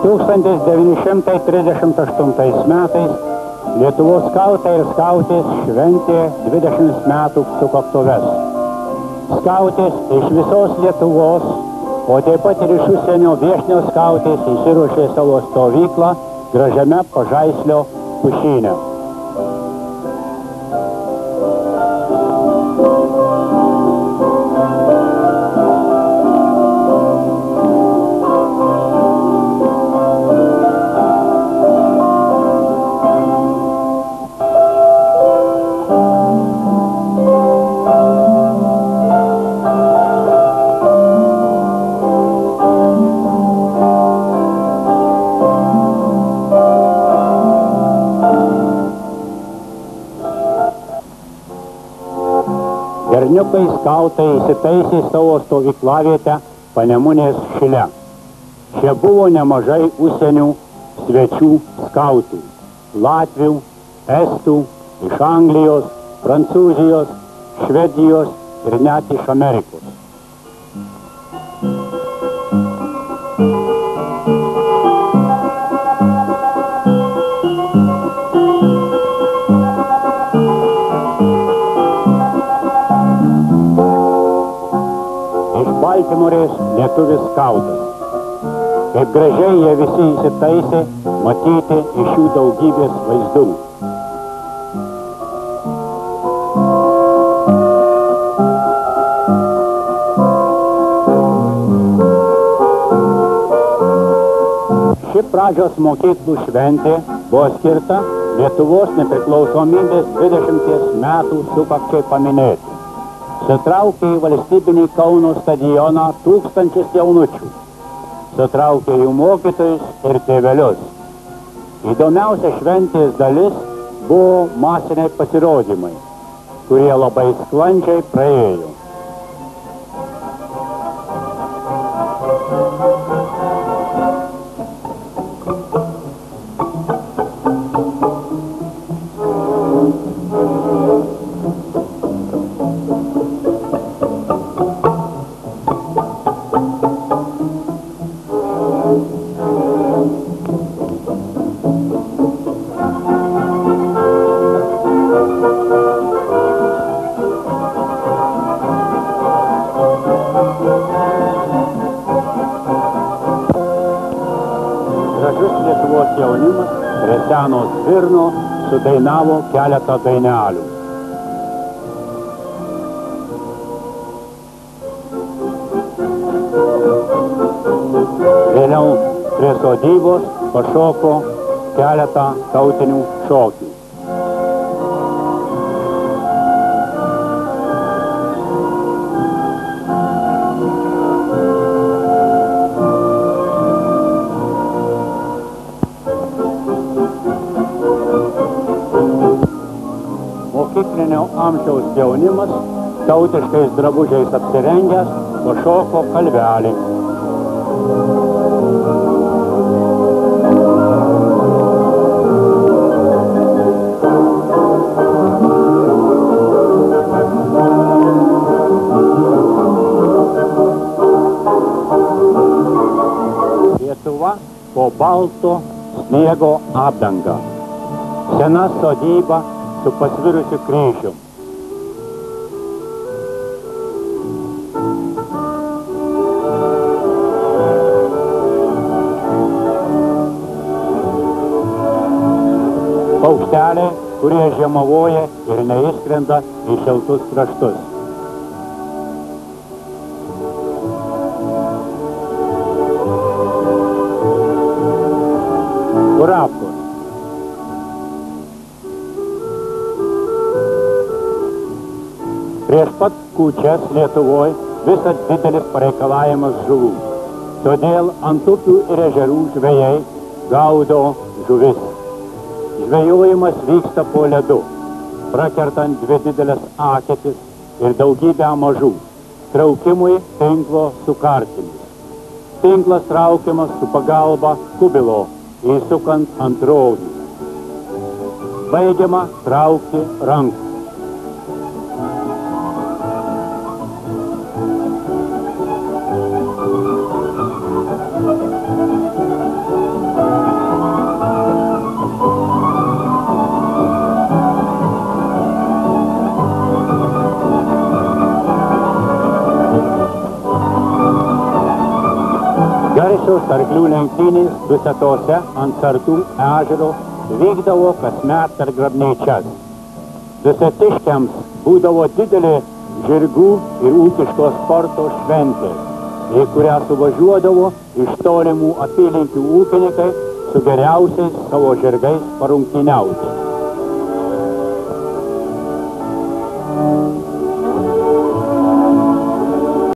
1938 metais Lietuvos skautai ir skautės šventė 20 metų sukaktuves. Skautės iš visos Lietuvos, o taip pat ir iš užsienio viešnios skautės įsiruošė savo stovyklą gražiame Pažaislio pušyne. Berniukai skautai įsitaisė savo stovyklavietę Panemunės šile. Čia buvo nemažai užsienių svečių skautų, latvių, estų, iš Anglijos, Prancūzijos, Švedijos ir net iš Amerikos. Baltimorės lietuvis skautas. Kaip gražiai jie visi įsitaisė matyti iš jų daugybės vaizdų. Ši pradžios mokyklų šventė buvo skirta Lietuvos nepriklausomybės 20 metų sukakčiai paminėti. Sutraukė į valstybinį Kauno stadioną tūkstančius jaunučių. Sutraukė jų mokytojus ir tėvelius. Įdomiausia šventės dalis buvo masiniai pasirodymai, kurie labai sklandžiai praėjo. Lietuvos jaunimas prie seno svirno sudainavo keletą dainelių. Vėliau prie sodybos pašoko keletą tautinių šokių. Mokyklinio amžiaus jaunimas, tautiškais drabužiais apsirengęs, pašoko kalvelį. Lietuva po balto sniego apdanga. Sena sodyba su pasvirusiu kryžiu. Paukšteliai, kurie žiemavoja ir neišskrenda į šiltus kraštus. Kurapkos. Prieš pat kūčias Lietuvoj visas didelis pareikalavimas žuvų. Todėl ant upių ir ežerų žvejai gaudo žuvis. Žvejojimas vyksta po ledu, prakertant dvi didelės aketis ir daugybę mažų. Traukimui tinklo sukartinis. Tinklas traukiamas su pagalba kubilo, įsukant ant rodų. Baigiama traukti ranką. Visos arklių lenktynės Dusetose ant Sartų ežero vykdavo kasmet per grabnyčias. Dusetiškiams būdavo didelė žirgų ir ūkiško sporto šventė, į kurią suvažiuodavo iš tolimų apylinkių ūkininkai su geriausiais savo žirgais parungtyniauti.